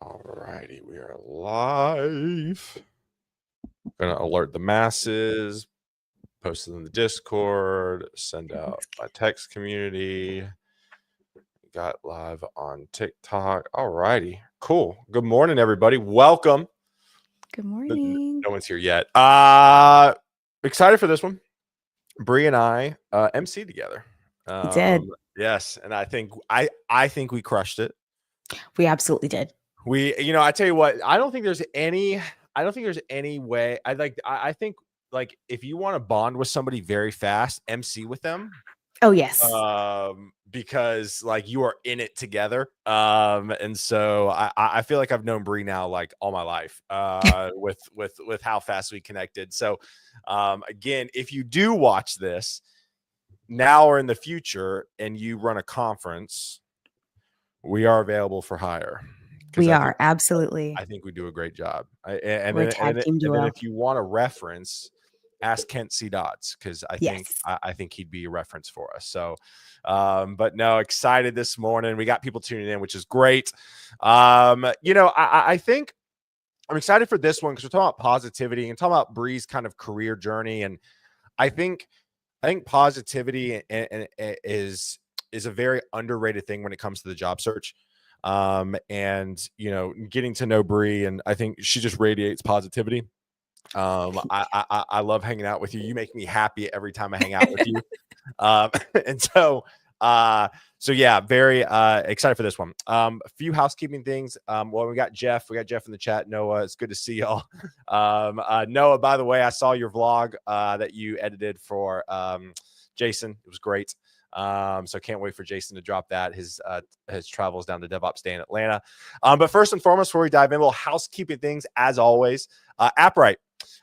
All righty, we are live. Gonna alert the masses, post it in the Discord, send out my text community. Got live on TikTok. All righty, cool. Good morning, everybody. Welcome. Good morning. No one's here yet. Excited for this one. Bree and I MC together. We did. Yes, and I think we crushed it. We absolutely did. I tell you what, I don't think there's any way. I think like if you want to bond with somebody very fast, MC with them. Oh yes. Because like you are in it together. And so I feel like I've known Bree now like all my life. With how fast we connected. So again, if you do watch this now or in the future and you run a conference, we are available for hire. We are absolutely. I think we do a great job. And then if you want a reference, ask Kent C. Dodds because I think he'd be a reference for us. So, but no, excited this morning. We got people tuning in, which is great. I think I'm excited for this one because we're talking about positivity and talking about Bree's kind of career journey, and I think positivity is a very underrated thing when it comes to the job search. And getting to know Bree, and I think she just radiates positivity. I love hanging out with you. You make me happy every time I hang out with you. And so yeah, very excited for this one. A few housekeeping things. Well, we got Jeff in the chat. Noah, it's good to see y'all. Noah, by the way, I saw your vlog that you edited for Jason. It was great. So can't wait for Jason to drop that, his travels down to DevOps Day in Atlanta. But first and foremost, before we dive in, a little housekeeping things as always. AppRight.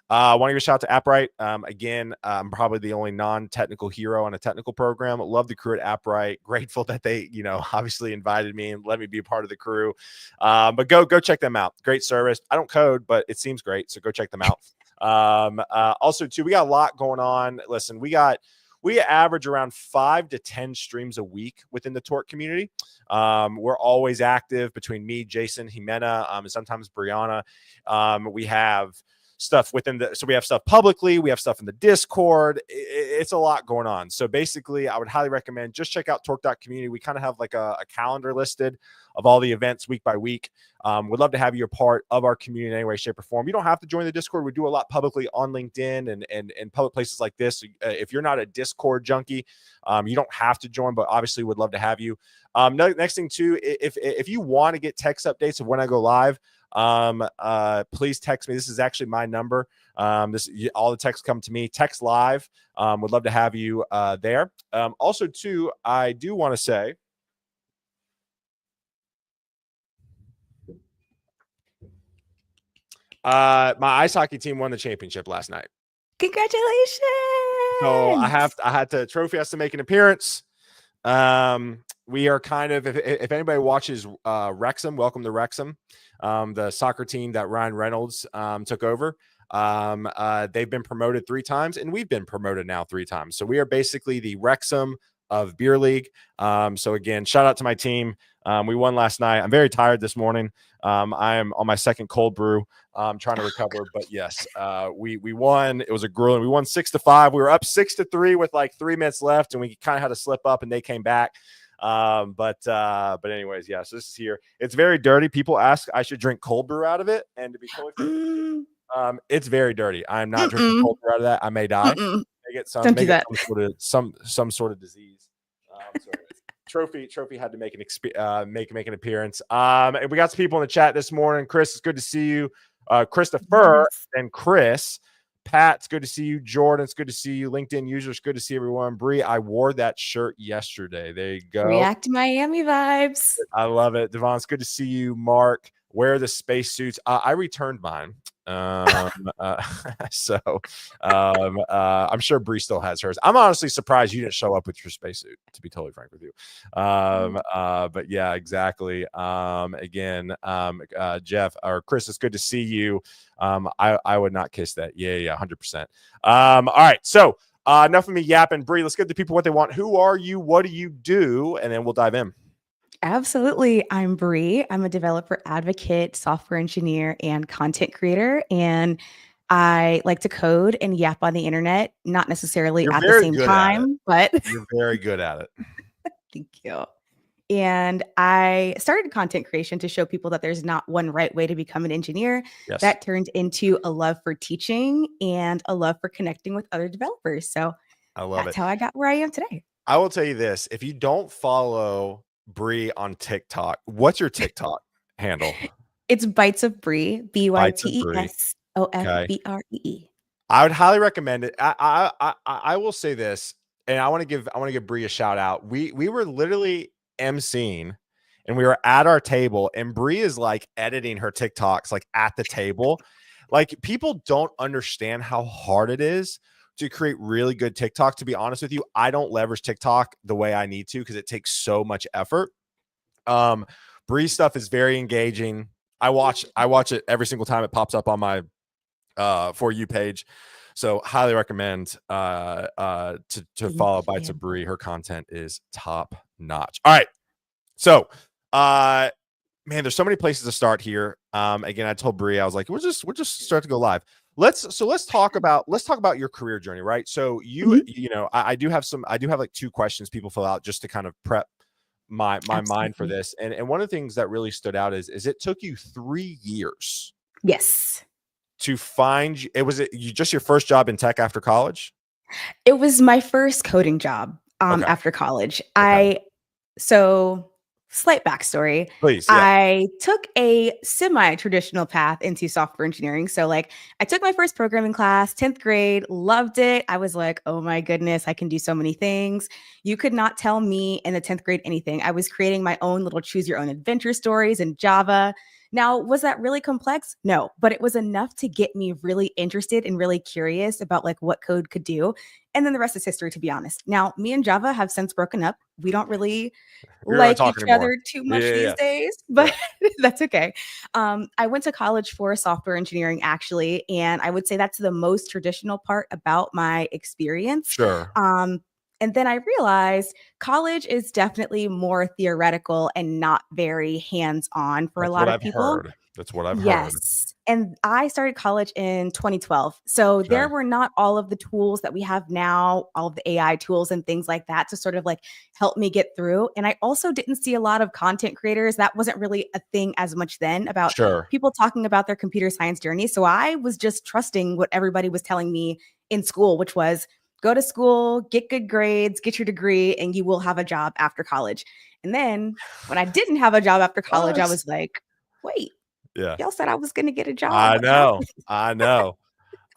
I want to give a shout out to AppRight. Again, I'm probably the only non-technical hero on a technical program. Love the crew at AppRight. Grateful that they, obviously invited me and let me be a part of the crew. But go check them out. Great service. I don't code, but it seems great. So go check them out. Also too, we got a lot going on. Listen, we average around 5 to 10 streams a week within the Torque community. We're always active between me, Jason, Jimena, and sometimes Brianna. We have stuff so we have stuff publicly, we have stuff in the Discord. It's a lot going on. So basically, I would highly recommend just check out torque.community. We kind of have like a calendar listed of all the events week by week. We'd love to have you a part of our community in any way, shape, or form. You don't have to join the Discord. We do a lot publicly on LinkedIn and public places like this. If you're not a Discord junkie, you don't have to join, but obviously would love to have you. Next thing too, if you want to get text updates of when I go live, please text me. This is actually my number. All the texts come to me. Text live. Would love to have you there. Also too, I do want to say, my ice hockey team won the championship last night. Congratulations! So Trophy has to make an appearance. We are kind of, if anybody watches Wrexham, welcome to Wrexham, the soccer team that Ryan Reynolds took over. They've been promoted 3 times, and we've been promoted now 3 times. So we are basically the Wrexham of Beer League. So again, shout out to my team. We won last night. I'm very tired this morning. I am on my second cold brew. I'm trying to recover, but yes, we won. It was a grueling. We won 6-5. We were up 6-3 with like 3 minutes left, and we kind of had to slip up, and they came back. But anyways, yeah. So this is here. It's very dirty. People ask I should drink cold brew out of it, and to be totally frank, it's very dirty. I'm not drinking cold brew out of that. I may die. I get some sort of disease. So Trophy had to make an appearance. And we got some people in the chat this morning. Chris, it's good to see you. Christopher and Chris. Pat, it's good to see you. Jordan, it's good to see you. LinkedIn users, good to see everyone. Bree, I wore that shirt yesterday. There you go. React Miami vibes. I love it. Devon, it's good to see you. Mark, wear the spacesuits. I returned mine. So I'm sure Bree still has hers. I'm honestly surprised you didn't show up with your spacesuit, to be totally frank with you. But yeah, exactly. Again, Jeff or Chris, it's good to see you. I would not kiss that. Yeah, 100%. All right, so enough of me yapping. Bree, let's give the people what they want. Who are you? What do you do? And then we'll dive in. Absolutely. I'm Bree. I'm a developer advocate, software engineer, and content creator. And I like to code and yap on the internet, not necessarily You're at the very same good at it. time, but You're very good at it. thank you. And I started content creation to show people that there's not one right way to become an engineer. Yes. That turned into a love for teaching and a love for connecting with other developers. So I love that's it. how I got where I am today. I will tell you this, if you don't follow Bree on TikTok, what's your TikTok handle? It's Bites of Bree, Bites of Bree. Okay. BYTESOFBREE. I would highly recommend it. I will say this, and I want to give Bree a shout out. We were literally emceeing, and we were at our table, and Bree is like editing her TikToks like at the table. Like people don't understand how hard it is to create really good TikTok. To be honest with you, I don't leverage TikTok the way I need to because it takes so much effort. Bree's stuff is very engaging. I watch it every single time it pops up on my For You page. So highly recommend to follow Bites of Bree. Her content is top notch. All right. So man, there's so many places to start here. Again, I told Bree, I was like, we'll just start to go live. Let's talk about your career journey, right? So you know, I do have like 2 questions people fill out just to kind of prep my mind for this. And one of the things that really stood out is it took you 3 years. Yes. To find it was it you just your first job in tech after college? It was my first coding job Okay. after college. Okay. So slight backstory. Please, yeah. I took a semi-traditional path into software engineering. So like I took my first programming class, 10th grade, loved it. I was like, oh my goodness, I can do so many things. You could not tell me in the 10th grade anything. I was creating my own little choose your own adventure stories in Java. Now, was that really complex? No, but it was enough to get me really interested and really curious about like what code could do. And then the rest is history, to be honest. Now, me and Java have since broken up. We don't really We don't like talk each anymore. other too Yeah, much these yeah. days, but that's okay. I went to college for software engineering, actually, and I would say that's the most traditional part about my experience. Sure. And then I realized college is definitely more theoretical and not very hands-on for a That's lot what of I've people. heard. That's what I've heard. Yes. And I started college in 2012. So there Okay. were not all of the tools that we have now, all of the AI tools and things like that to sort of like help me get through. And I also didn't see a lot of content creators. That wasn't really a thing as much then about Sure. people talking about their computer science journey. So I was just trusting what everybody was telling me in school, which was go to school, get good grades, get your degree, and you will have a job after college. And then when I didn't have a job after college, I What? was like, wait, Yeah. y'all said I was going to get a job. I What know. happened? I know.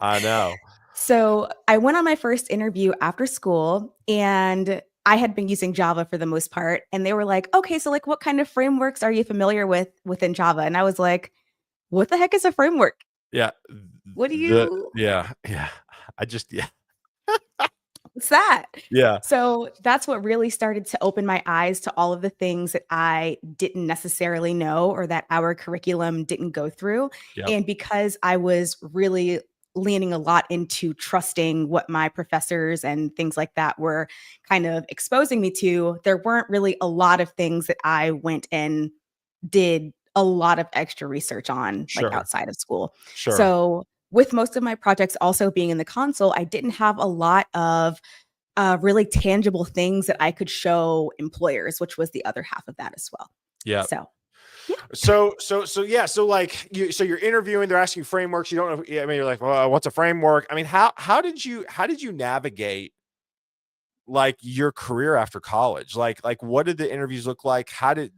I know. So I went on my first interview after school and I had been using Java for the most part. And they were like, okay, so like what kind of frameworks are you familiar with within Java? And I was like, what the heck is a framework? Yeah. What do you, Yeah. I just what's that? Yeah. So that's what really started to open my eyes to all of the things that I didn't necessarily know or that our curriculum didn't go through. Yep. And because I was really leaning a lot into trusting what my professors and things like that were kind of exposing me to, there weren't really a lot of things that I went and did a lot of extra research on, like Sure. outside of school. Sure. So with most of my projects also being in the console, I didn't have a lot of really tangible things that I could show employers, which was the other half of that as well. Yeah. So, yeah. Yeah. So like you're interviewing, they're asking you frameworks. You don't know. I mean, you're like, well, what's a framework? I mean, how did you navigate like your career after college? Like what did the interviews look like? How did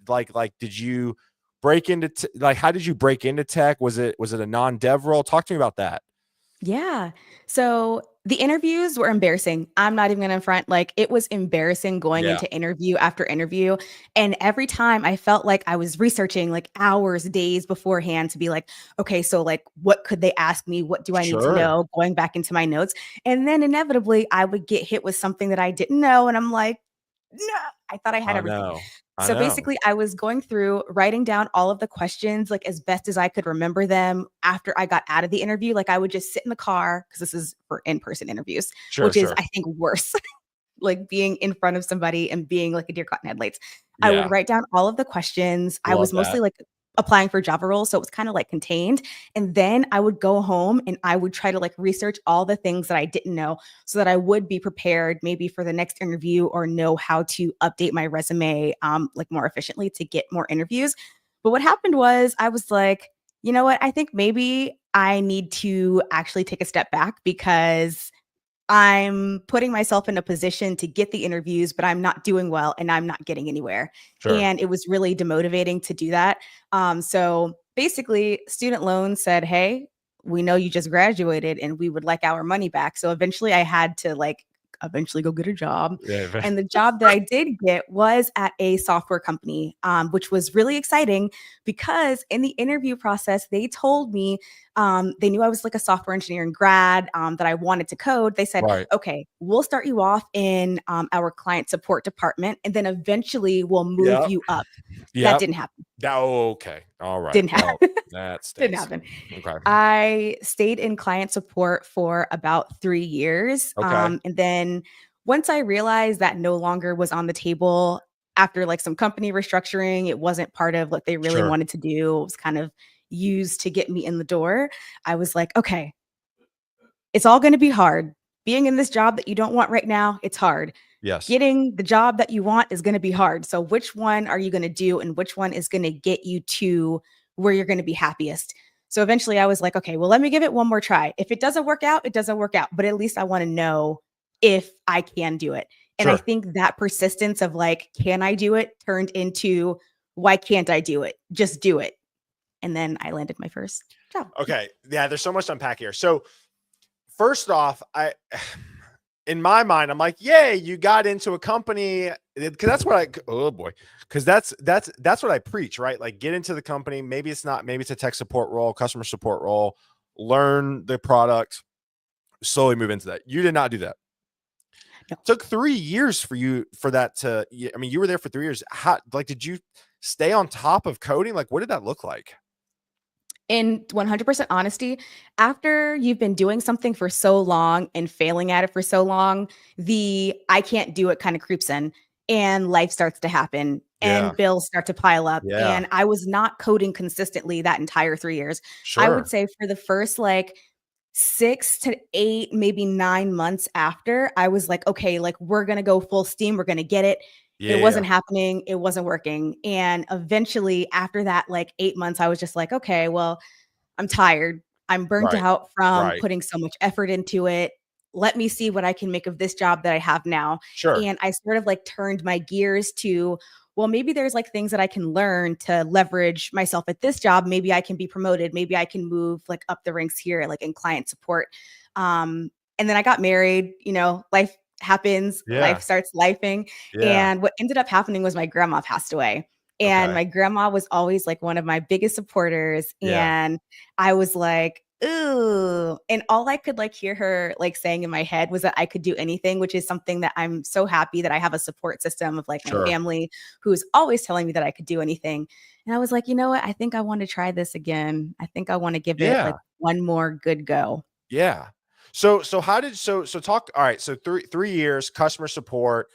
did you break into how did you break into tech? Was it a non-dev role? Talk to me about that. Yeah. So the interviews were embarrassing. I'm not even going to front. Like it was embarrassing going Yeah. into interview after interview. And every time I felt like I was researching like hours, days beforehand to be like, okay, so like what could they ask me? What do I need to Sure. know? Going back into my notes. And then inevitably I would get hit with something that I didn't know. And I'm like, no, I thought I had I everything. know. I So know. basically, I was going through writing down all of the questions like as best as I could remember them after I got out of the interview. Like I would just sit in the car because this is for in-person interviews, Sure. which is Sure. I think worse. like being in front of somebody and being like a deer caught in headlights. I Yeah. would write down all of the questions. I Love was that. mostly like applying for Java roles, so it was kind of like contained. And then I would go home and I would try to like research all the things that I didn't know so that I would be prepared maybe for the next interview or know how to update my resume like more efficiently to get more interviews. But what happened was I was like, you know what? I think maybe I need to actually take a step back because I'm putting myself in a position to get the interviews, but I'm not doing well and I'm not getting anywhere. Sure. And it was really demotivating to do that. So basically, student loans said, hey, we know you just graduated and we would like our money back. So eventually I had to like eventually go get a job. Yeah. And the job that I did get was at a software company, which was really exciting because in the interview process, they told me they knew I was like a software engineering grad, that I wanted to code. They said, Right. okay, we'll start you off in our client support department, and then eventually we'll move Yep. you up. That Yep. didn't happen. Okay. All right. Didn't Well, happen. that Didn't stinks. happen. Okay. I stayed in client support for about 3 years. Okay. And then once I realized that no longer was on the table after like some company restructuring, it wasn't part of what they really Sure. wanted to do. It was kind of used to get me in the door. I was like, okay, it's all going to be hard. Being in this job that you don't want right now, it's hard. Yes. Getting the job that you want is going to be hard. So, which one are you going to do, and which one is going to get you to where you're going to be happiest? So, eventually, I was like, okay, well, let me give it one more try. If it doesn't work out, it doesn't work out. But at least I want to know if I can do it. And I Sure. think that persistence of like, can I do it turned into, why can't I do it? Just do it. And then I landed my first job. Okay. Yeah. There's so much to unpack here. So, first off, in my mind, I'm like, yay, you got into a company because that's what oh boy, because that's what I preach, right? Like, get into the company. Maybe it's not, maybe it's a tech support role, customer support role, learn the product, slowly move into that. You did not do that. No. It took 3 years for you for that to, I mean, you were there for 3 years. How, like, did you stay on top of coding? Like, what did that look like? In 100% honesty, after you've been doing something for so long and failing at it for so long, the I can't do it kind of creeps in and life starts to happen Yeah. and bills start to pile up. Yeah. And I was not coding consistently that entire 3 years. I would Sure. say for the first like 6 to 8, maybe 9 months after, I was like, okay, like we're going to go full steam. We're going to get it. It Yeah. wasn't happening. It wasn't working. And eventually, after that, like 8 months, I was just like, okay, well, I'm tired. I'm burnt Right. out from Right. putting so much effort into it. Let me see what I can make of this job that I have now. Sure. And I sort of like turned my gears to, well, maybe there's like things that I can learn to leverage myself at this job. Maybe I can be promoted. Maybe I can move like up the ranks here, like in client support. And then I got married, life happens, life Yeah. starts lifing. Yeah. And what ended up happening was my grandma passed away. And Okay. my grandma was always like one of my biggest supporters. Yeah. And I was like, ooh. And all I could like hear her like saying in my head was that I could do anything, which is something that I'm so happy that I have a support system of like my Sure. family who's always telling me that I could do anything. And I was like, you know what? I think I want to try this again. I think I want to give it like Yeah. one more good go. Yeah. So how did so talk, all right, so 3 years customer support,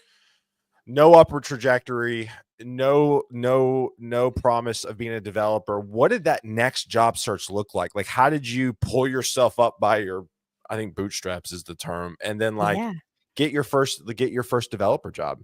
no upward trajectory, no promise of being a developer. What did that next job search look like? Like, how did you pull yourself up by your, I think bootstraps is the term, and then like Yeah. get your first developer job?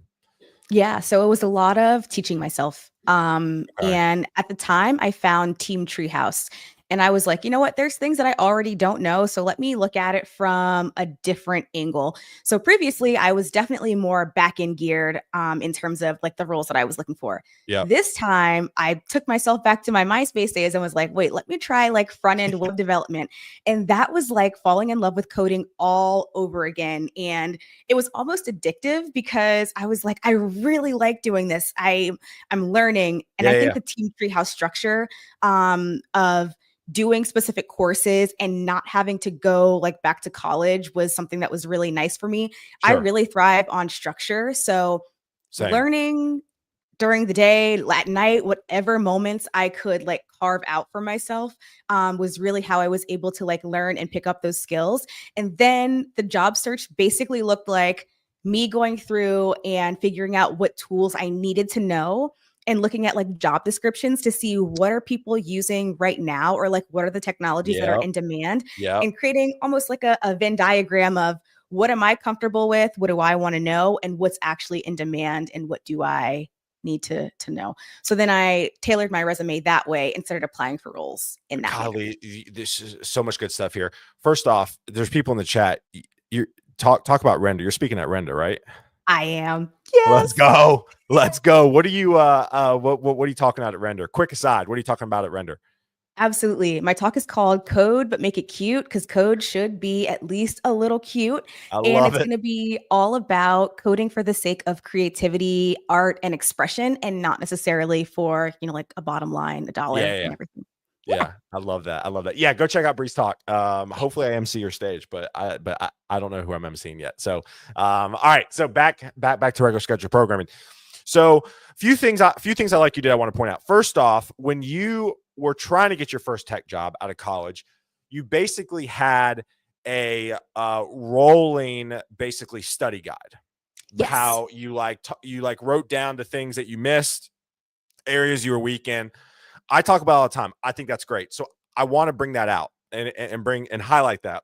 Yeah, so it was a lot of teaching myself. Okay. And at the time, I found Team Treehouse, and I was like, you know what? There's things that I already don't know, so let me look at it from a different angle. So previously, I was definitely more back end geared in terms of like the roles that I was looking for. Yep. This time, I took myself back to my MySpace days and was like, wait, let me try like front end web development, and that was like falling in love with coding all over again. And it was almost addictive because I was like, I really like doing this. I'm learning. And Yeah, I yeah, think yeah. the Team Treehouse structure of doing specific courses and not having to go like back to college was something that was really nice for me. I Sure. really thrive on structure. So Same. learning during the day, at night, whatever moments I could like carve out for myself was really how I was able to like learn and pick up those skills. And then the job search basically looked like me going through and figuring out what tools I needed to know and looking at like job descriptions to see what are people using right now, or like what are the technologies that are Yep. in demand, Yep. and creating almost like a Venn diagram of what am I comfortable with, what do I want to know, and what's actually in demand, and what do I need to know. So then I tailored my resume that way and started applying for roles in that manner. Golly, this is so much good stuff here. First off, there's people in the chat. You talk about render. You're speaking at render, right? I am. Let's Yes. go. Let's go. What are you what are you talking about at render? Quick aside, what are you talking about at render? Absolutely. My talk is called Code, but Make It Cute, because code should be at least a little cute. I And love it's it. going to be all about coding for the sake of creativity, art, and expression, and not necessarily for, like a bottom line, a dollar Yeah. and everything. Yeah, I love that. I love that. Yeah, go check out Bree's talk. Hopefully I MC your stage, but I don't know who I'm emceeing yet. So, all right. So back to regular schedule programming. So a few things I like you did I want to point out. First off, when you were trying to get your first tech job out of college, you basically had a rolling basically study guide. Yes. How you wrote down the things that you missed, areas you were weak in. I talk about all the time. I think that's great. So I want to bring that out and highlight that.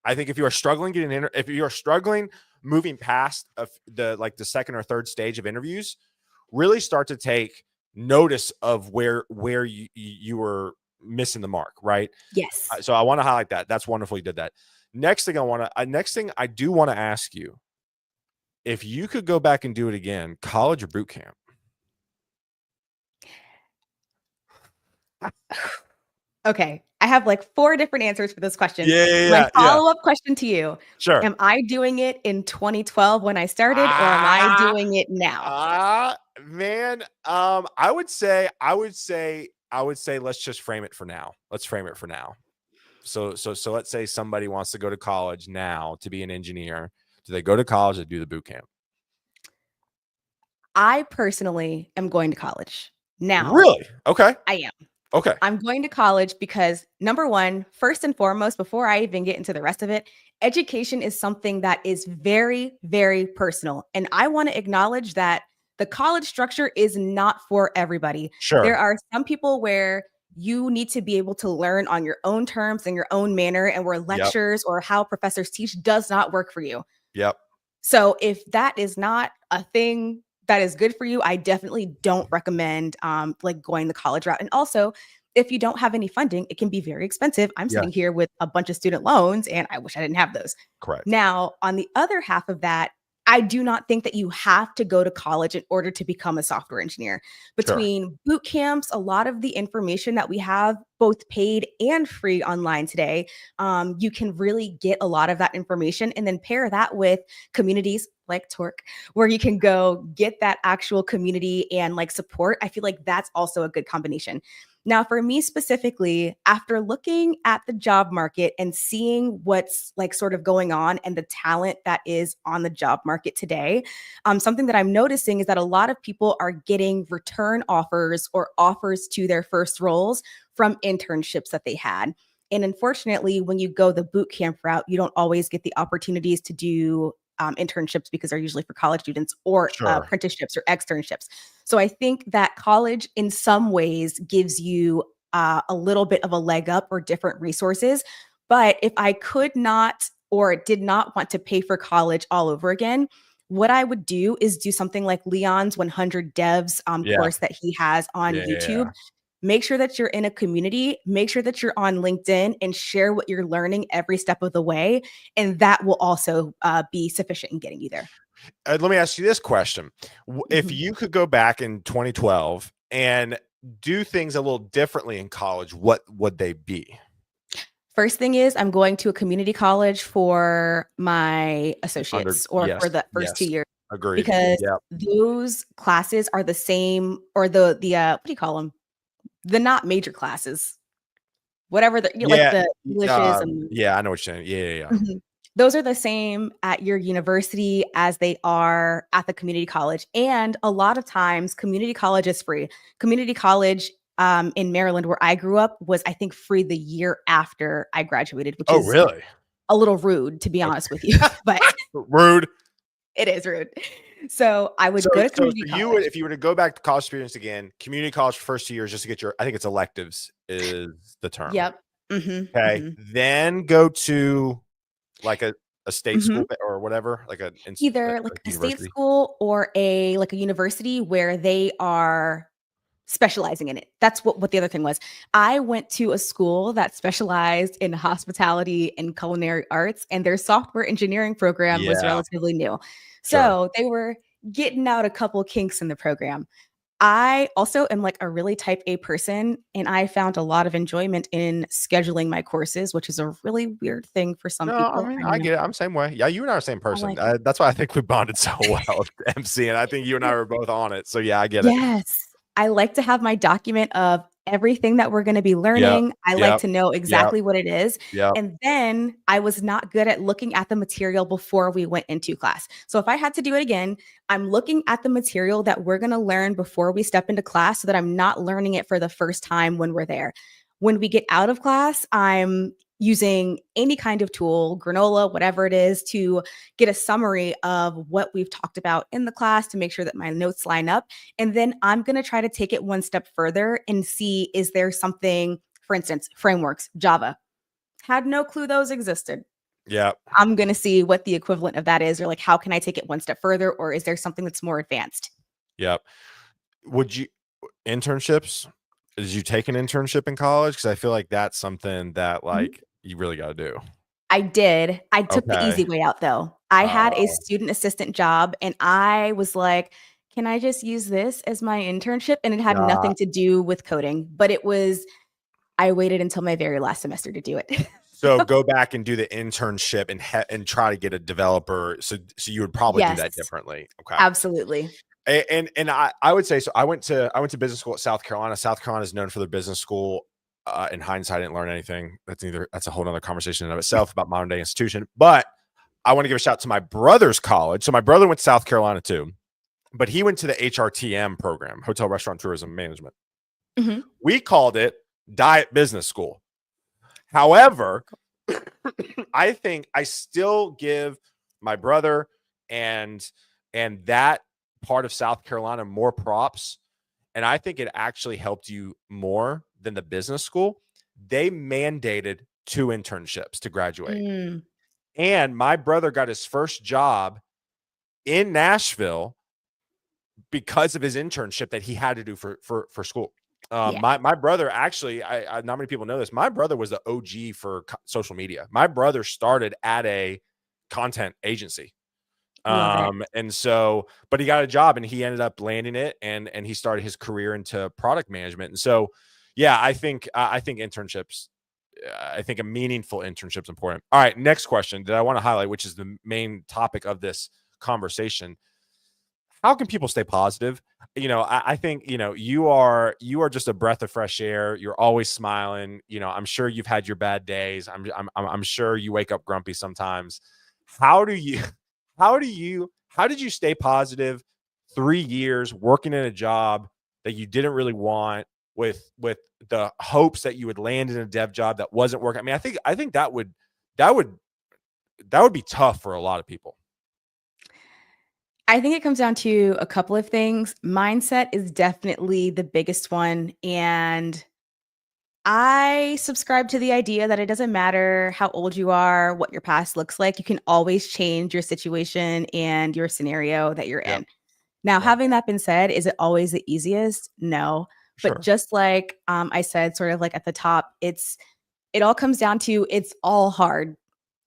I think if you are struggling if you are struggling moving past the second or third stage of interviews, really start to take notice of where you were missing the mark, right? Yes. So I want to highlight that. That's wonderful you did that. Next thing I do want to ask you, if you could go back and do it again, college or boot camp? Okay. I have like 4 different answers for this question. Yeah. My follow-up question to you, Sure. am I doing it in 2012 when I started, or am I doing it now? Man, I would say let's just frame it for now. Let's frame it for now. So let's say somebody wants to go to college now to be an engineer. Do they go to college or do the boot camp? I personally am going to college now. Really? Okay. I am. Okay. I'm going to college because, number one, first and foremost, before I even get into the rest of it, education is something that is very, very personal. And I want to acknowledge that the college structure is not for everybody. Sure. There are some people where you need to be able to learn on your own terms and your own manner, and where lectures or how professors teach does not work for you. Yep. So if that is not a thing that is good for you, I definitely don't recommend like going the college route. And also, if you don't have any funding, it can be very expensive. I'm sitting here with a bunch of student loans, and I wish I didn't have those. Correct. Now, on the other half of that, I do not think that you have to go to college in order to become a software engineer. Between boot camps, a lot of the information that we have, both paid and free online today, you can really get a lot of that information, and then pair that with communities like Torque, where you can go get that actual community and like support. I feel like that's also a good combination. Now, for me specifically, after looking at the job market and seeing what's like sort of going on and the talent that is on the job market today, something that I'm noticing is that a lot of people are getting return offers or offers to their first roles from internships that they had. And unfortunately, when you go the boot camp route, you don't always get the opportunities to do internships, because they're usually for college students, or apprenticeships or externships. So I think that college in some ways gives you a little bit of a leg up or different resources. But if I could not or did not want to pay for college all over again, what I would do is do something like Leon's 100 Devs course that he has on YouTube. Make sure that you're in a community, make sure that you're on LinkedIn, and share what you're learning every step of the way. And that will also be sufficient in getting you there. Let me ask you this question. If you could go back in 2012 and do things a little differently in college, what would they be? First thing is, I'm going to a community college for my associates for the first 2 years. Agreed. Because those classes are the same, or the what do you call them? The not major classes, whatever like the English is. And I know what you're saying. Yeah. Those are the same at your university as they are at the community college. And a lot of times community college is free. Community college in Maryland, where I grew up, was, I think, free the year after I graduated, which is really a little rude, to be honest with you. But rude. It is rude. So I would So, go to so community you would, college. if you were to go back to college experience again, community college for first 2 years just to get your, I think it's electives is the term. Yep. Mm-hmm, Okay. mm-hmm, Then go to like a state mm-hmm. school or whatever, like Either like like a state university. school or a university where they are specializing in it. That's what the other thing was. I went to a school that specialized in hospitality and culinary arts, and their software engineering program was Yeah, relatively new. sure. So they were getting out a couple kinks in the program. I also am like a really type A person, and I found a lot of enjoyment in scheduling my courses, which is a really weird thing for some No, I people. mean, I I know. get it. I'm the same way. Yeah, you and I are the same I'm person. like, That's why I think we bonded so well with MC, and I think you and I were both on it. So yeah, I get it. yes. I like to have my document of everything that we're gonna be Yep, learning. I like yep, to know yep, exactly what it is. yep. And then I was not good at looking at the material before we went into class. So if I had to do it again, I'm looking at the material that we're gonna learn before we step into class so that I'm not learning it for the first time when we're there. When we get out of class, I'm using any kind of tool, granola, whatever it is, to get a summary of what we've talked about in the class to make sure that my notes line up. And then I'm going to try to take it one step further and see, is there something, for instance, frameworks, Java, had no clue those existed. Yep. I'm going to see what the equivalent of that is, or like, how can I take it one step further? Or is there something that's more advanced? Yep. Would you internships? Did you take an internship in college? Because I feel like that's something that Mhm. like you really got to do. I did. I took the Okay. easy way out though. I had a Oh, student assistant job and I was like, can I just use this as my internship? And it had God. nothing to do with coding, but it was, I waited until my very last semester to do it. So go back and do the internship and try to get a developer. So you would probably do Yes, that differently. Okay. absolutely. And I would say so. I went to business school at South Carolina. South Carolina is known for their business school. In hindsight, I didn't learn anything. That's a whole other conversation in of itself about modern day institution. But I want to give a shout out to my brother's college. So my brother went to South Carolina too, but he went to the HRTM program, Hotel Restaurant Tourism Management. Mhm. We called it Diet Business School. However, I think I still give my brother and that part of South Carolina more props. And I think it actually helped you more than the business school. They mandated 2 internships to graduate. Mm, And my brother got his first job in Nashville because of his internship that he had to do for school. yeah. My brother actually, not many people know this. My brother was the OG for social media. My brother started at a content agency. Love it. And so, but he got a job and he ended up landing it and he started his career into product management. And so, yeah, I think internships, I think a meaningful internship is important. All right, next question that I want to highlight, which is the main topic of this conversation. How can people stay positive? I think you are just a breath of fresh air. You're always smiling. I'm sure you've had your bad days. I'm sure you wake up grumpy sometimes. How do you how did you stay positive 3 years working in a job that you didn't really want with the hopes that you would land in a dev job that wasn't working? I mean, I think that would that would be tough for a lot of people. I think it comes down to a couple of things. Mindset is definitely the biggest one, and I subscribe to the idea that it doesn't matter how old you are, what your past looks like, you can always change your situation and your scenario that you're Yep. in. Now, Yep. having that been said, is it always the easiest? No. But Sure. just like I said, sort of like at the top, it all comes down to it's all hard.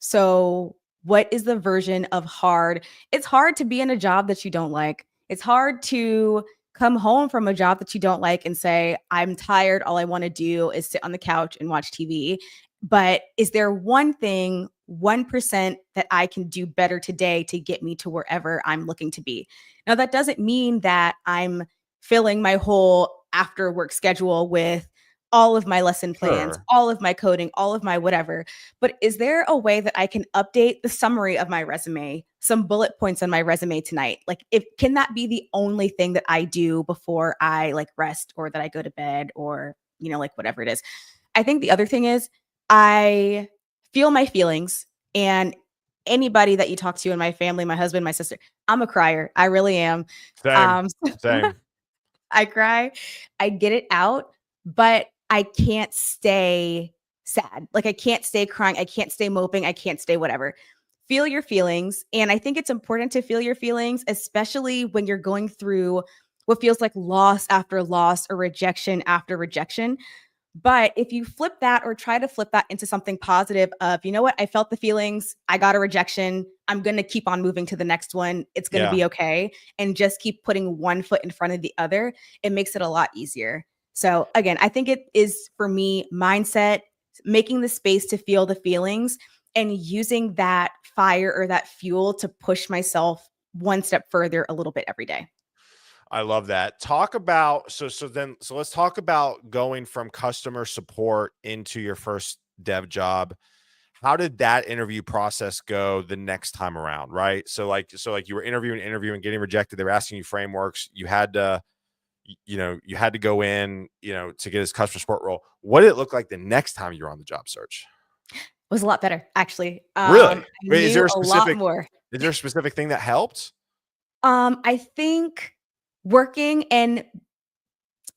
So, what is the version of hard? It's hard to be in a job that you don't like. It's hard to come home from a job that you don't like and say, I'm tired. All I want to do is sit on the couch and watch TV. But is there one thing, 1% that I can do better today to get me to wherever I'm looking to be? Now, that doesn't mean that I'm filling my whole after work schedule with all of my lesson plans, Sure. all of my coding, all of my whatever. But is there a way that I can update the summary of my resume, some bullet points on my resume tonight? Like, if can that be the only thing that I do before I like rest or that I go to bed or, like whatever it is? I think the other thing is I feel my feelings and anybody that you talk to in my family, my husband, my sister, I'm a crier. I really am. Same. Um, Same. I cry, I get it out, but I can't stay sad. Like I can't stay crying, I can't stay moping, I can't stay whatever. Feel your feelings. And I think it's important to feel your feelings, especially when you're going through what feels like loss after loss or rejection after rejection. But if you flip that or try to flip that into something positive of, you know what, I felt the feelings, I got a rejection, I'm going to keep on moving to the next one. It's going to Yeah. be okay. And just keep putting one foot in front of the other, it makes it a lot easier. So again, I think it is for me mindset, making the space to feel the feelings and using that fire or that fuel to push myself one step further a little bit every day. I love that. Talk about so let's talk about going from customer support into your first dev job. How did that interview process go the next time around, right? So like you were interviewing, getting rejected. They were asking you frameworks. You had to, you had to go in, to get this customer support role. What did it look like the next time you were on the job search? It was a lot better, actually. Really? I Wait, knew a lot more. is there a specific thing that helped? I think working and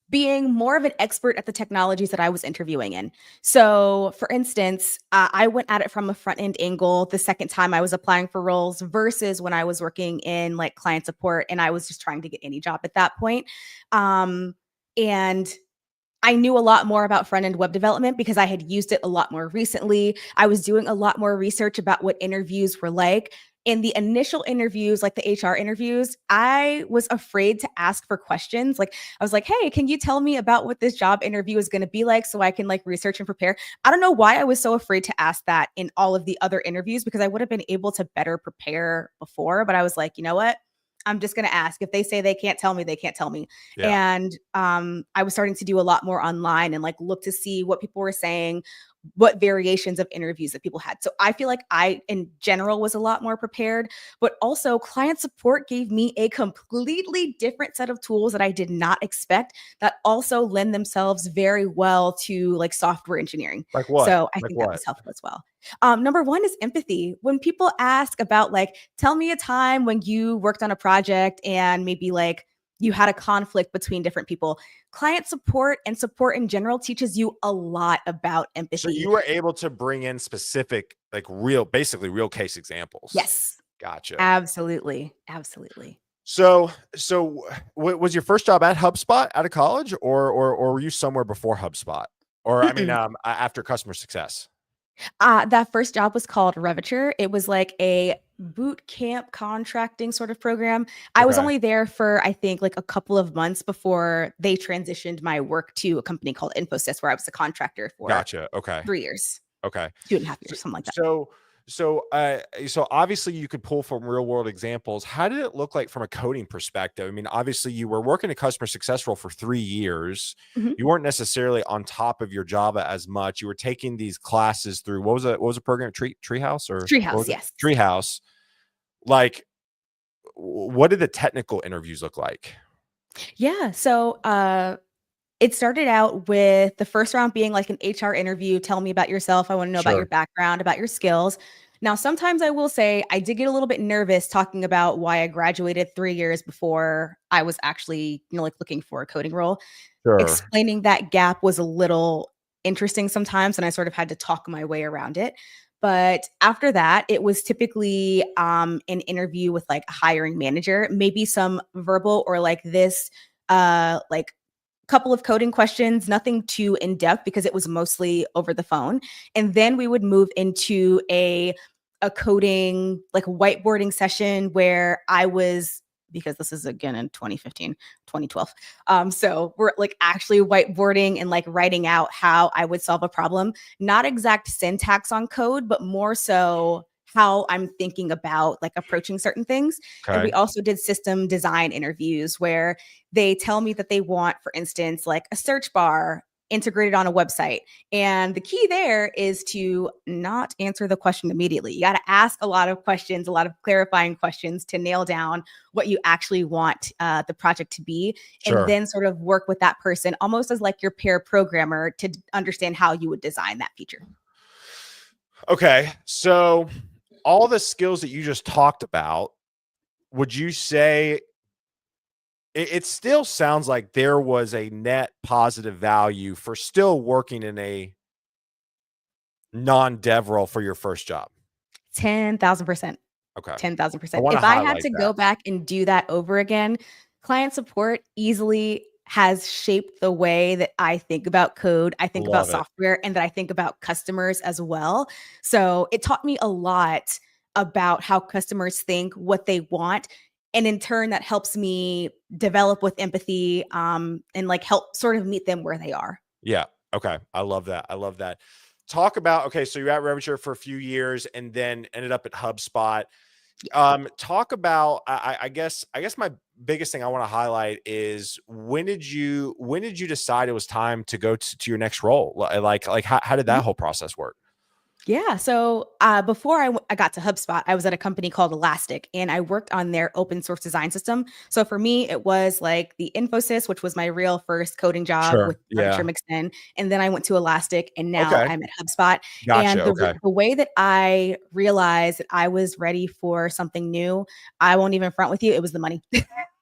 being more of an expert at the technologies that I was interviewing in. So, for instance, I went at it from a front end angle the second time I was applying for roles versus when I was working in like client support and I was just trying to get any job at that point. And I knew a lot more about front end web development because I had used it a lot more recently. I was doing a lot more research about what interviews were like. In the initial interviews, like the HR interviews, I was afraid to ask for questions. Like, I was like, hey, can you tell me about what this job interview is going to be like so I can like research and prepare? I don't know why I was so afraid to ask that in all of the other interviews because I would have been able to better prepare before. But I was like, you know what? I'm just going to ask. If they say they can't tell me, they can't tell me. Yeah. And I was starting to do a lot more online and like look to see what people were saying, what variations of interviews that people had. So I feel like I, in general, was a lot more prepared, but also client support gave me a completely different set of tools that I did not expect that also lend themselves very well to like software engineering. Like what? So I Like think that what? was helpful as well. Number one is empathy. When people ask about like, tell me a time when you worked on a project and maybe like you had a conflict between different people. Client support and support in general teaches you a lot about So empathy. you were able to bring in specific, like basically real case examples. Yes, Gotcha. absolutely. Absolutely. So was your first job at HubSpot out of college, or were you somewhere before HubSpot, or I mean, Mm-mm. after customer success? That first job was called Reviture. It was like a boot camp contracting sort of program. I was Okay, only there for, I think, like a couple of months before they transitioned my work to a company called Infosys, where I was a contractor for gotcha. Okay, 3 years, okay. 2.5 years, So something like that. so so obviously you could pull from real world examples. How did it look like from a coding perspective? I mean, obviously you were working a customer success role for 3 years. Mhm. You weren't necessarily on top of your Java as much. You were taking these classes through what was a program? Treehouse, or what Treehouse, was it? yes. Treehouse. Like, what did the technical interviews look like? Yeah. So it started out with the first round being like an HR interview. Tell me about yourself. I want to know about your Sure. background, about your skills. Now, sometimes I will say I did get a little bit nervous talking about why I graduated 3 years before I was actually, like looking for a coding role. Sure. Explaining that gap was a little interesting sometimes, and I sort of had to talk my way around it. But after that, it was typically an interview with like a hiring manager, maybe some verbal or like this, like couple of coding questions, nothing too in depth because it was mostly over the phone. And then we would move into a coding like whiteboarding session where I was, because this is again in 2015, 2012. So we're like actually whiteboarding and like writing out how I would solve a problem, not exact syntax on code, but more so how I'm thinking about like approaching certain things. And we Okay. also did system design interviews where they tell me that they want, for instance, like a search bar integrated on a website. And the key there is to not answer the question immediately. You got to ask a lot of questions, a lot of clarifying questions to nail down what you actually want the project to be, and Sure. then sort of work with that person almost as like your pair programmer to understand how you would design that feature. Okay. So all the skills that you just talked about, would you say it still sounds like there was a net positive value for still working in a non-dev role for your first job? 10,000%. Okay. I 10,000%. want to If I had highlight to that. go back and do that over again, client support easily has shaped the way that I think about code, I think about Love it. software, and that I think about customers as well. So it taught me a lot about how customers think, what they want. And in turn, that helps me develop with empathy, and like help sort of meet them where they are. Yeah. Okay. I love that. I love that. Talk about, okay, so you're at Revture for a few years and then ended up at HubSpot. Talk about, I guess my biggest thing I want to highlight is when did you decide it was time to go to your next role? Like how did that whole process work? Yeah. So before I got to HubSpot, I was at a company called Elastic and I worked on their open source design system. So for me, it was like the Infosys, which was my real first coding job Sure. with furniture Yeah. mixed in. And then I went to Elastic and now Okay. I'm at HubSpot. Gotcha. And Okay. the way that I realized that I was ready for something new, I won't even front with you, it was the money.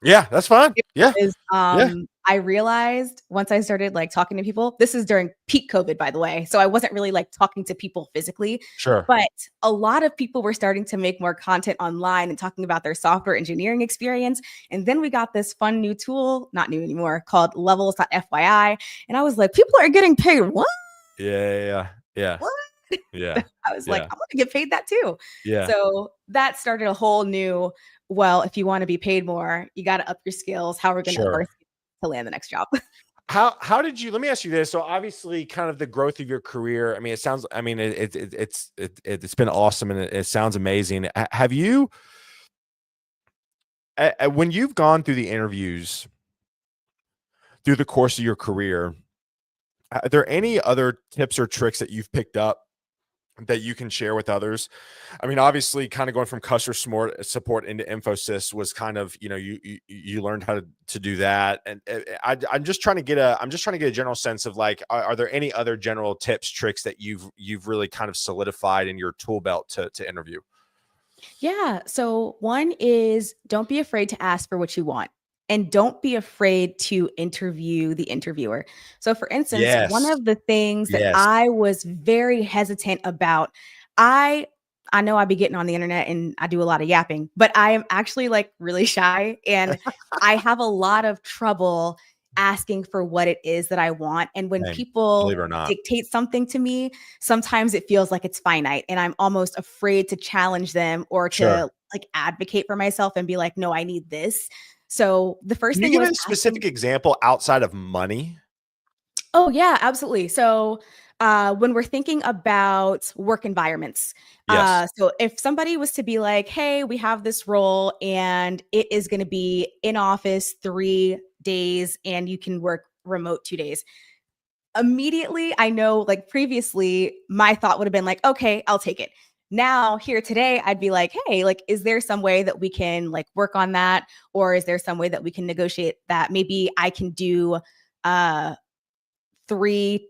Yeah, that's fine. Yeah. Is, Yeah. I realized once I started like talking to people, this is during peak COVID, by the way. So I wasn't really like talking to people physically, Sure. but a lot of people were starting to make more content online and talking about their software engineering experience. And then we got this fun new tool, not new anymore, called levels.fyi. And I was like, people are getting paid. What? Yeah. Yeah. What? Yeah. I was like, Yeah. I want to get paid that too. Yeah. So that started a whole new, well, if you want to be paid more, you got to up your skills. How are we going to up our Sure. skills to land the next job? How did you, let me ask you this. So obviously kind of the growth of your career. I mean, it sounds, I mean, it's been awesome and it sounds amazing. Have you, when you've gone through the interviews through the course of your career, are there any other tips or tricks that you've picked up that you can share with others? I mean, obviously, kind of going from customer support into Infosys was kind of, you learned how to do that, and I'm just trying to get a general sense of like, are there any other general tips, tricks that you've really kind of solidified in your tool belt to interview? Yeah. So one is don't be afraid to ask for what you want. And don't be afraid to interview the interviewer. So, for instance, one Yes. of the things that Yes. I was very hesitant about, I I know I be getting on the internet and I do a lot of yapping, but I am actually like really shy and I have a lot of trouble asking for what it is that I want. And when Same. people Believe it or not. dictate something to me, sometimes it feels like it's finite and I'm almost afraid to challenge them or Sure. to like advocate for myself and be like, no, I need this. So the first Can you thing give was a asking. specific example outside of money? Oh, yeah, absolutely. So, when we're thinking about work environments, Yes. so if somebody was to be like, "Hey, we have this role and it is gonna be in office 3 days and you can work remote 2 days." Immediately, I know, like, previously, my thought would have been like, "Okay, I'll take it." Now, here today, I'd be like, "Hey, like, is there some way that we can, like, work on that? Or is there some way that we can negotiate that? Maybe I can do, uh 3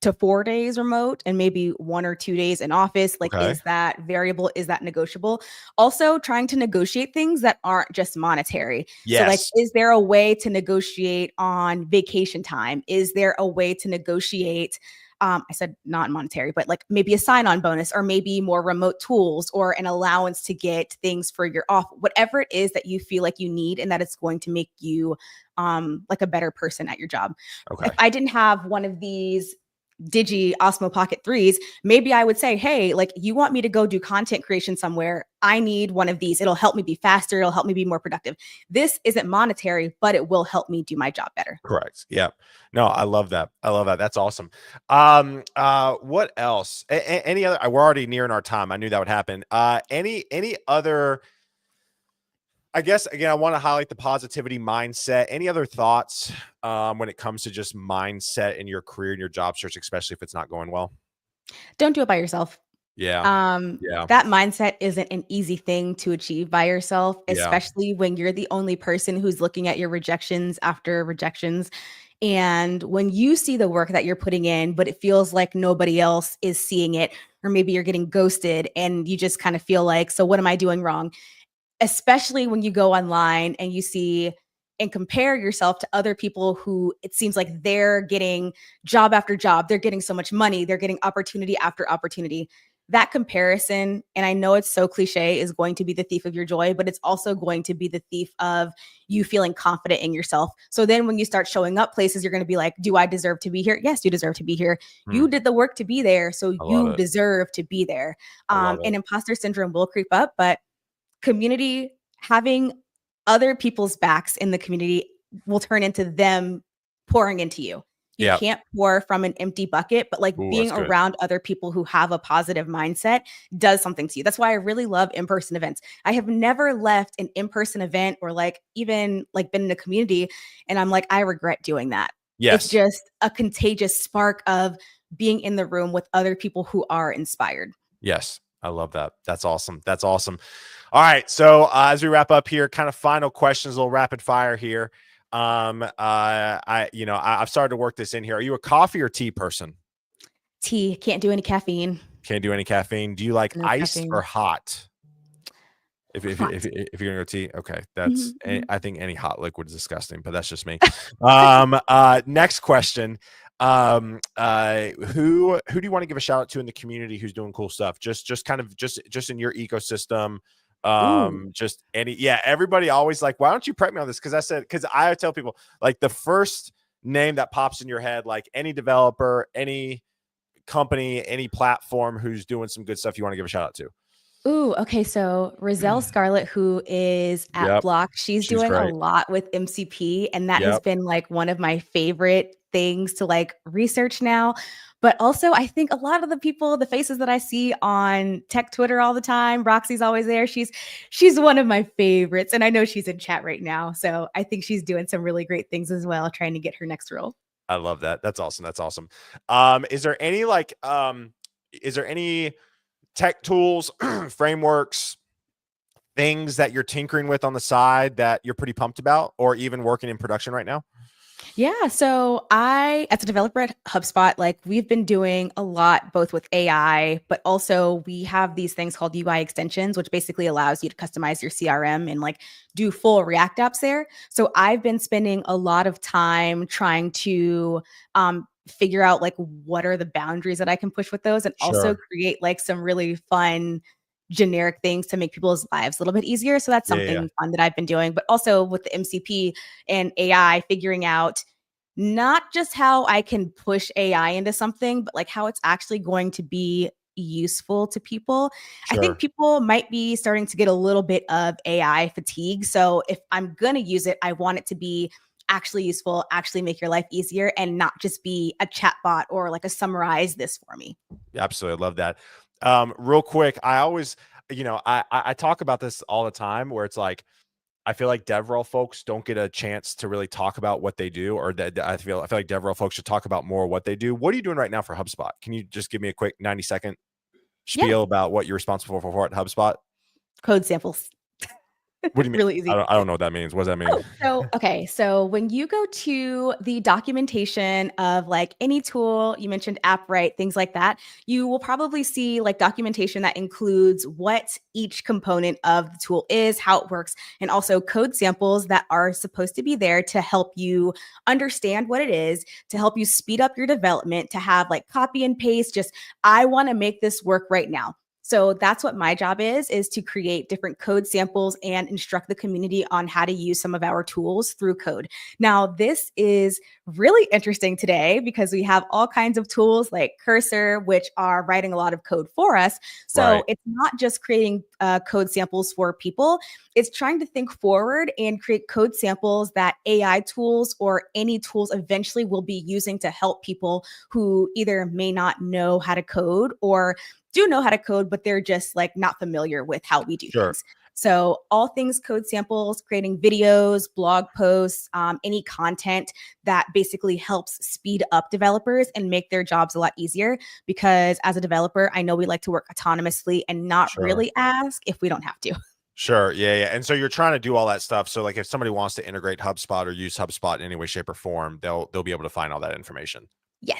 to 4 days remote and maybe 1 or 2 days in office. Like, Okay. is that variable? Is that negotiable? Also, trying to negotiate things that aren't just monetary. So, like, Yes. is there a way to negotiate on vacation time? Is there a way to negotiate? I said not monetary, but like maybe a sign on bonus or maybe more remote tools or an allowance to get things for your off, whatever it is that you feel like you need and that it's going to make you like a better person at your job. If Okay. I didn't have one of these Digi Osmo Pocket 3s, maybe I would say, hey, like you want me to go do content creation somewhere. I need one of these. It'll help me be faster. It'll help me be more productive. This isn't monetary, but it will help me do my job better. Correct. Yeah. No, I love that. I love that. That's awesome. What else? Any other? We're already nearing our time. I knew that would happen. Any other? I guess again, I want to highlight the positivity mindset. Any other thoughts when it comes to just mindset in your career and your job search, especially if it's not going well? Don't do it by yourself. Yeah. Yeah. That mindset isn't an easy thing to achieve by yourself, Yeah. especially when you're the only person who's looking at your rejections after rejections. And when you see the work that you're putting in, but it feels like nobody else is seeing it, or maybe you're getting ghosted and you just kind of feel like, so what am I doing wrong? Especially when you go online and you see and compare yourself to other people who it seems like they're getting job after job, they're getting so much money, they're getting opportunity after opportunity. That comparison, and I know it's so cliche, is going to be the thief of your joy, but it's also going to be the thief of you feeling confident in yourself. So then when you start showing up places, you're going to be like, do I deserve to be here? Yes, you deserve to be here. Hmm. You did the work to be there, so I love you it. deserve to be there. I love it. And imposter syndrome will creep up, but community, having other people's backs in the community will turn into them pouring into you. You Yeah. can't pour from an empty bucket, but like Ooh, being that's good. around other people who have a positive mindset does something to you. That's why I really love in-person events. I have never left an in-person event or like even like been in a community and I'm like, I regret doing that. It's Yes. just a contagious spark of being in the room with other people who are inspired. Yes. I love that. That's awesome. That's awesome. All right. So as we wrap up here, kind of final questions, a little rapid fire here. I've started to work this in here. Are you a coffee or tea person? Tea, can't do any caffeine. Can't do any caffeine. Do you like No iced or caffeine. hot? Hot. If you're gonna go tea, okay, Mhm, mhm. I think any hot liquid is disgusting, but that's just me. Next question. Who do you want to give a shout out to in the community who's doing cool stuff? Just kind of just in your ecosystem. Ooh. Just any yeah. Everybody always like, why don't you prep me on this? Because I tell people like the first name that pops in your head, like any developer, any company, any platform who's doing some good stuff, you want to give a shout out to. Ooh, okay, so Roselle Scarlett, who is at Yep. Block, she's She's doing a great. lot with MCP, and that has Yep. been, like, one of my favorite things to, like, research now, but also, I think a lot of the people, the faces that I see on tech Twitter all the time, Roxy's always there, she's one of my favorites, and I know she's in chat right now, so I think she's doing some really great things as well, trying to get her next role. I love that. That's awesome. That's awesome. Is there any is there any tech tools, frameworks, things that you're tinkering with on the side that you're pretty pumped about, or even working in production right now? Yeah, so I, as a developer at HubSpot, like we've been doing a lot both with AI, but also we have these things called UI extensions, which basically allows you to customize your CRM and like do full React apps there. So I've been spending a lot of time trying to figure out like what are the boundaries that I can push with those and also Sure. create like some really fun generic things to make people's lives a little bit easier. So that's Yeah, yeah, yeah. something fun that I've been doing, but also with the MCP and AI, figuring out not just how I can push AI into something, but like how it's actually going to be useful to people. I think Sure. people might be starting to get a little bit of AI fatigue. So if I'm going to use it, I want it to be actually useful, actually make your life easier, and not just be a chatbot or like a summarize this for me. Absolutely. I love that. Real quick, I always, I talk about this all the time where it's like, I feel like DevRel folks don't get a chance to really talk about what they do, or that I feel like DevRel folks should talk about more what they do. What are you doing right now for HubSpot? Can you just give me a quick 90-second Yeah, spiel about what you're responsible for at HubSpot? code samples. What do you mean? Really easy. I don't know what that means. What does that mean? Oh, so okay. So when you go to the documentation of like any tool, you mentioned app, right? Things like that, you will probably see like documentation that includes what each component of the tool is, how it works, and also code samples that are supposed to be there to help you understand what it is, to help you speed up your development, to have like copy and paste, just I want to make this work right now. So that's what my job is to create different code samples and instruct the community on how to use some of our tools through code. Now, this is really interesting today because we have all kinds of tools like Cursor, which are writing a lot of code for us. So Right. it's not just creating code samples for people, it's trying to think forward and create code samples that AI tools or any tools eventually will be using to help people who either may not know how to code or do know how to code, but they're just like not familiar with how we do Sure. things. So all things code samples, creating videos, blog posts, any content that basically helps speed up developers and make their jobs a lot easier. Because as a developer, I know we like to work autonomously and not Sure. really ask if we don't have to. Sure. Yeah. Yeah. And so you're trying to do all that stuff. So like if somebody wants to integrate HubSpot or use HubSpot in any way, shape, or form, they'll be able to find all that information.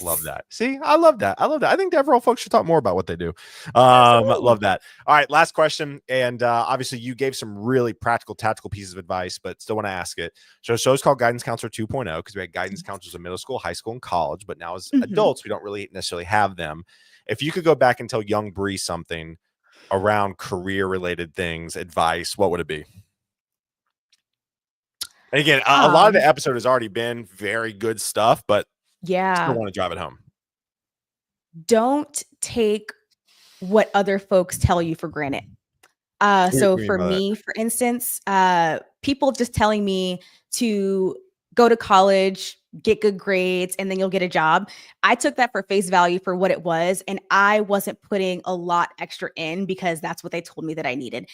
Love Yes. that. See, I love that. I love that. I think DevRel folks should talk more about what they do. Absolutely. Love that. All right, last question. And obviously, you gave some really practical, tactical pieces of advice, but still want to ask it. So, show's called Guidance Counselor 2.0 because we had guidance counselors in middle school, high school, and college, but now as adults, we don't really necessarily have them. If you could go back and tell young Bree something around career-related things, advice, what would it be? And again, a lot of the episode has already been very good stuff, but still want to drive it home. Don't take what other folks tell you for granted. So for me, for instance, people just telling me to go to college, get good grades, and then you'll get a job. I took that for face value for what it was. And I wasn't putting a lot extra in because that's what they told me that I needed.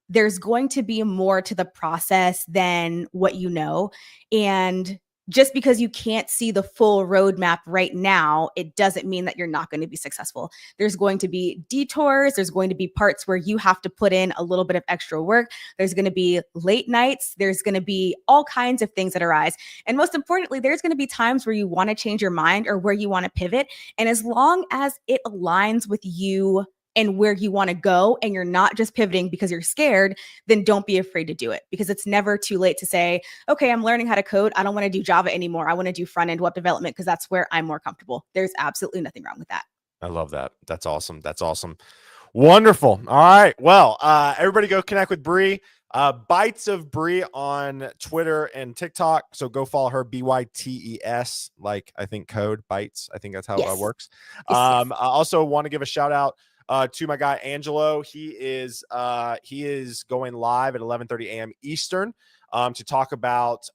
There's going to be more to the process than what you know. And just because you can't see the full roadmap right now, it doesn't mean that you're not going to be successful. There's going to be detours. There's going to be parts where you have to put in a little bit of extra work. There's going to be late nights. There's going to be all kinds of things that arise. And most importantly, there's going to be times where you want to change your mind or where you want to pivot. And as long as it aligns with you and where you want to go, and you're not just pivoting because you're scared, then don't be afraid to do it, because it's never too late to say, okay, I'm learning how to code. I don't want to do Java anymore. I want to do front-end web development because that's where I'm more comfortable. There's absolutely nothing wrong with that. I love that. That's awesome. That's awesome. Wonderful. All right. Well, everybody go connect with Bree. Bites of Bree on Twitter and TikTok. So go follow her, BYTES, like I think code Bites. I think that's how it works. Yes. I also want to give a shout out to my guy Angelo. He is going live at 11:30 a.m. Eastern to talk about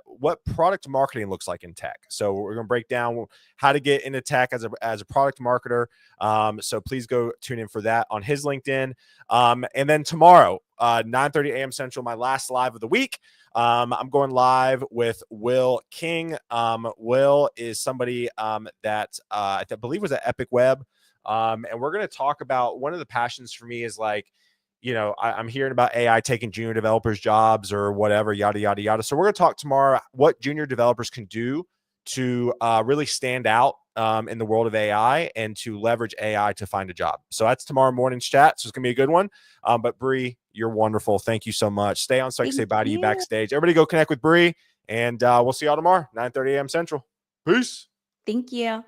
what product marketing looks like in tech. So we're going to break down how to get into tech as a product marketer. So please go tune in for that on his LinkedIn. And then tomorrow, 9:30 a.m. Central, my last live of the week. I'm going live with Will King. Will is somebody that I believe was at Epic Web. And we're going to talk about, one of the passions for me is like, you know, I'm hearing about AI taking junior developers' jobs or whatever, yada, yada, yada. So we're going to talk tomorrow what junior developers can do to really stand out in the world of AI and to leverage AI to find a job. So that's tomorrow morning's chat. So it's going to be a good one. But Bree, you're wonderful. Thank you so much. Stay on so I can say bye to you backstage. Everybody go connect with Bree, and we'll see y'all tomorrow, 9:30 a.m. Central. Peace. Thank you.